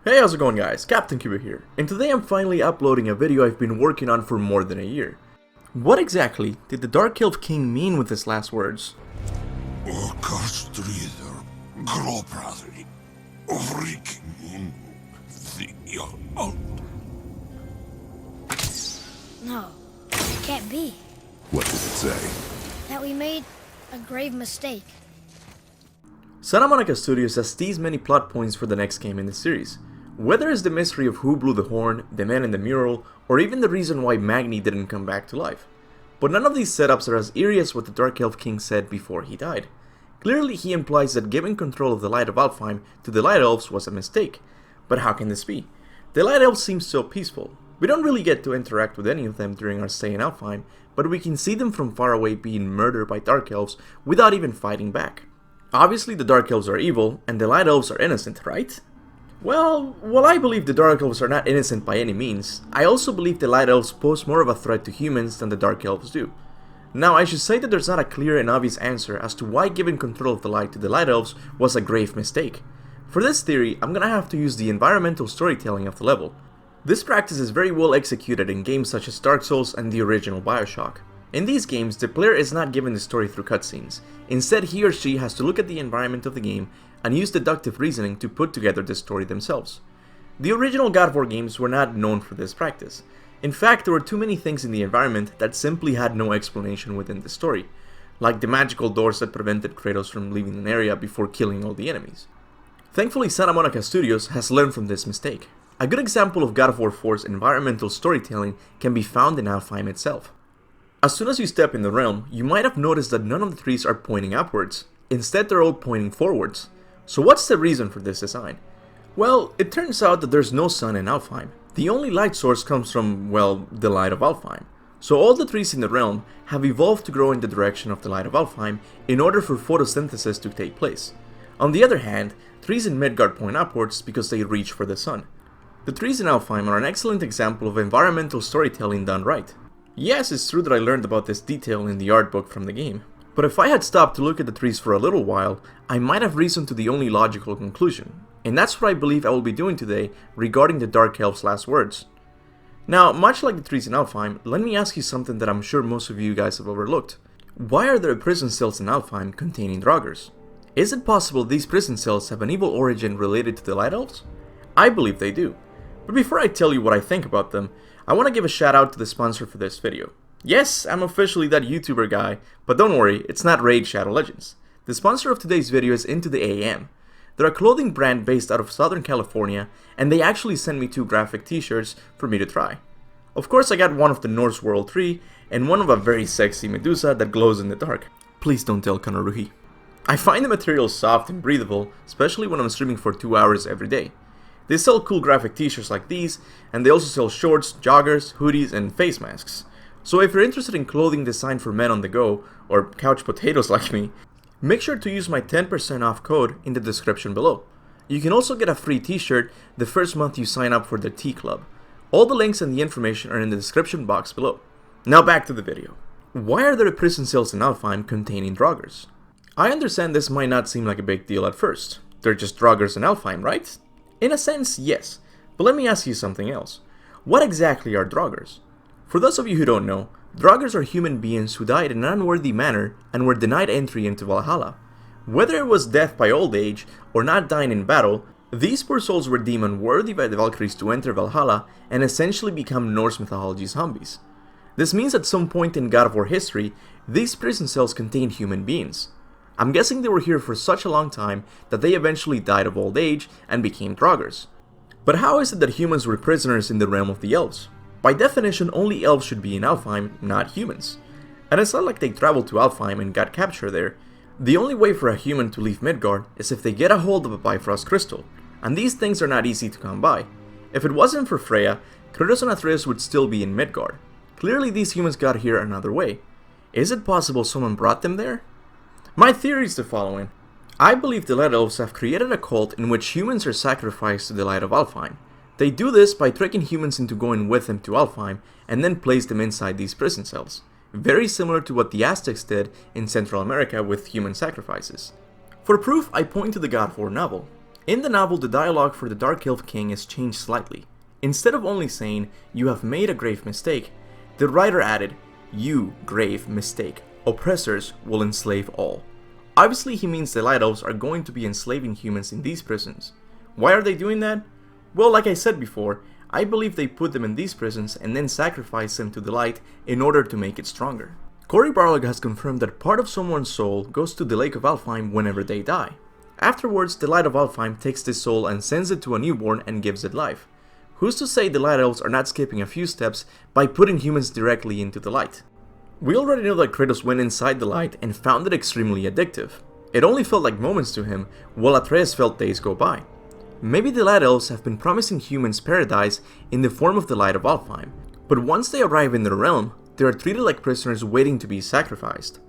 Hey, how's it going guys? Kaptain Kuba here, and today I'm finally uploading a video I've been working on for more than a year. What exactly did the Dark Elf King mean with his last words? No, it can't be. What does it say? That we made a grave mistake. Santa Monica Studios has teased many plot points for the next game in the series. Whether it's the mystery of who blew the horn, the man in the mural, or even the reason why Magni didn't come back to life. But none of these setups are as eerie as what the Dark Elf King said before he died. Clearly he implies that giving control of the Light of Alfheim to the Light Elves was a mistake. But how can this be? The Light Elves seem so peaceful. We don't really get to interact with any of them during our stay in Alfheim, but we can see them from far away being murdered by Dark Elves without even fighting back. Obviously the Dark Elves are evil, and the Light Elves are innocent, right? Well, while I believe the Dark Elves are not innocent by any means, I also believe the Light Elves pose more of a threat to humans than the Dark Elves do. Now, I should say that there's not a clear and obvious answer as to why giving control of the light to the Light Elves was a grave mistake. For this theory, I'm gonna have to use the environmental storytelling of the level. This practice is very well executed in games such as Dark Souls and the original Bioshock. In these games, the player is not given the story through cutscenes. Instead, he or she has to look at the environment of the game and use deductive reasoning to put together the story themselves. The original God of War games were not known for this practice. In fact, there were too many things in the environment that simply had no explanation within the story, like the magical doors that prevented Kratos from leaving an area before killing all the enemies. Thankfully, Santa Monica Studios has learned from this mistake. A good example of God of War 4's environmental storytelling can be found in Alfheim itself. As soon as you step in the realm, you might have noticed that none of the trees are pointing upwards. Instead, they're all pointing forwards. So what's the reason for this design? Well, it turns out that there's no sun in Alfheim. The only light source comes from, well, the light of Alfheim. So all the trees in the realm have evolved to grow in the direction of the light of Alfheim in order for photosynthesis to take place. On the other hand, trees in Midgard point upwards because they reach for the sun. The trees in Alfheim are an excellent example of environmental storytelling done right. Yes, it's true that I learned about this detail in the art book from the game, but if I had stopped to look at the trees for a little while, I might have reasoned to the only logical conclusion, and that's what I believe I will be doing today regarding the Dark Elf's last words. Now, much like the trees in Alfheim, let me ask you something that I'm sure most of you guys have overlooked. Why are there prison cells in Alfheim containing Draugrs? Is it possible these prison cells have an evil origin related to the Light Elves? I believe they do. But before I tell you what I think about them, I want to give a shout out to the sponsor for this video. Yes, I'm officially that YouTuber guy, but don't worry, it's not Raid Shadow Legends. The sponsor of today's video is Into the AM. They're a clothing brand based out of Southern California, and they actually sent me 2 graphic t-shirts for me to try. Of course, I got one of the Norse World 3, and one of a very sexy Medusa that glows in the dark. Please don't tell Kanaruhi. I find the material soft and breathable, especially when I'm streaming for 2 hours every day. They sell cool graphic t-shirts like these, and they also sell shorts, joggers, hoodies, and face masks. So if you're interested in clothing designed for men on the go, or couch potatoes like me, make sure to use my 10% off code in the description below. You can also get a free t-shirt the first month you sign up for the Tea Club. All the links and the information are in the description box below. Now back to the video. Why are there prison cells in Alfheim containing Draugrs? I understand this might not seem like a big deal at first. They're just Draugrs in Alfheim, right? In a sense, yes, but let me ask you something else. What exactly are Draugrs? For those of you who don't know, Draugrs are human beings who died in an unworthy manner and were denied entry into Valhalla. Whether it was death by old age or not dying in battle, these poor souls were deemed unworthy by the Valkyries to enter Valhalla and essentially become Norse mythology zombies. This means at some point in God of War history, these prison cells contained human beings. I'm guessing they were here for such a long time that they eventually died of old age and became Draugrs. But how is it that humans were prisoners in the realm of the Elves? By definition, only Elves should be in Alfheim, not humans. And it's not like they traveled to Alfheim and got captured there. The only way for a human to leave Midgard is if they get a hold of a Bifrost crystal, and these things are not easy to come by. If it wasn't for Freya, Kratos and Atreus would still be in Midgard. Clearly these humans got here another way. Is it possible someone brought them there? My theory is the following. I believe the Light Elves have created a cult in which humans are sacrificed to the Light of Alfheim. They do this by tricking humans into going with them to Alfheim and then place them inside these prison cells. Very similar to what the Aztecs did in Central America with human sacrifices. For proof, I point to the God of War novel. In the novel, the dialogue for the Dark Elf King is changed slightly. Instead of only saying, "You have made a grave mistake," the writer added, "You grave mistake. Oppressors will enslave all." Obviously he means the Light Elves are going to be enslaving humans in these prisons. Why are they doing that? Well, like I said before, I believe they put them in these prisons and then sacrifice them to the light in order to make it stronger. Cory Barlog has confirmed that part of someone's soul goes to the Lake of Alfheim whenever they die. Afterwards, the Light of Alfheim takes this soul and sends it to a newborn and gives it life. Who's to say the Light Elves are not skipping a few steps by putting humans directly into the light? We already know that Kratos went inside the light and found it extremely addictive. It only felt like moments to him, while Atreus felt days go by. Maybe the Light Elves have been promising humans paradise in the form of the Light of Alfheim, but once they arrive in their realm, they are treated like prisoners waiting to be sacrificed.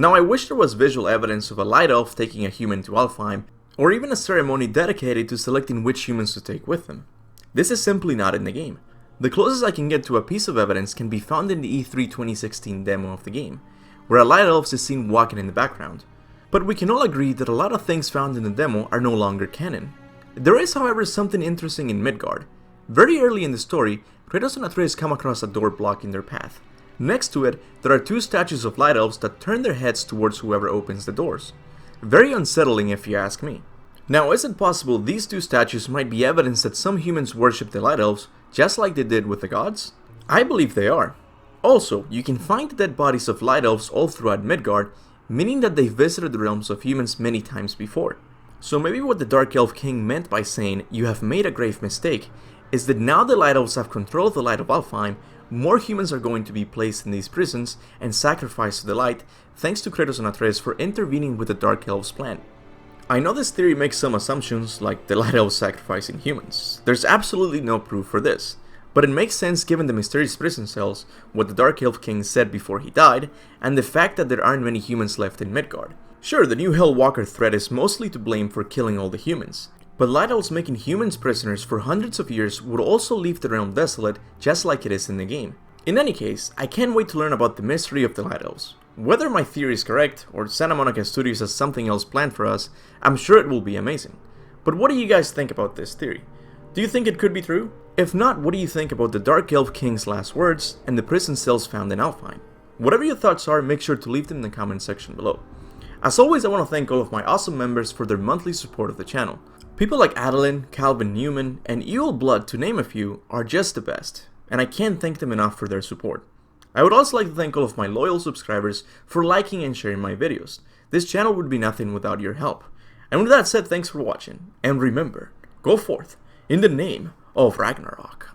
Now I wish there was visual evidence of a Light Elf taking a human to Alfheim, or even a ceremony dedicated to selecting which humans to take with them. This is simply not in the game. The closest I can get to a piece of evidence can be found in the E3 2016 demo of the game, where a Light Elf is seen walking in the background. But we can all agree that a lot of things found in the demo are no longer canon. There is, however, something interesting in Midgard. Very early in the story, Kratos and Atreus come across a door blocking their path. Next to it, there are two statues of Light Elves that turn their heads towards whoever opens the doors. Very unsettling if you ask me. Now, is it possible these two statues might be evidence that some humans worship the Light Elves, just like they did with the gods? I believe they are. Also, you can find the dead bodies of Light Elves all throughout Midgard, meaning that they visited the realms of humans many times before. So maybe what the Dark Elf King meant by saying, "You have made a grave mistake," is that now the Light Elves have control of the Light of Alfheim, more humans are going to be placed in these prisons and sacrificed to the light, thanks to Kratos and Atreus for intervening with the Dark Elves' plan. I know this theory makes some assumptions, like the Light Elves sacrificing humans. There's absolutely no proof for this, but it makes sense given the mysterious prison cells, what the Dark Elf King said before he died, and the fact that there aren't many humans left in Midgard. Sure, the new Hellwalker threat is mostly to blame for killing all the humans, but Light Elves making humans prisoners for hundreds of years would also leave the realm desolate, just like it is in the game. In any case, I can't wait to learn about the mystery of the Light Elves. Whether my theory is correct, or Santa Monica Studios has something else planned for us, I'm sure it will be amazing. But what do you guys think about this theory? Do you think it could be true? If not, what do you think about the Dark Elf King's last words and the prison cells found in Alfheim? Whatever your thoughts are, make sure to leave them in the comment section below. As always, I want to thank all of my awesome members for their monthly support of the channel. People like Adeline, Calvin Newman, and Ewell Blood, to name a few, are just the best, and I can't thank them enough for their support. I would also like to thank all of my loyal subscribers for liking and sharing my videos. This channel would be nothing without your help. And with that said, thanks for watching, and remember, go forth in the name of Ragnarok.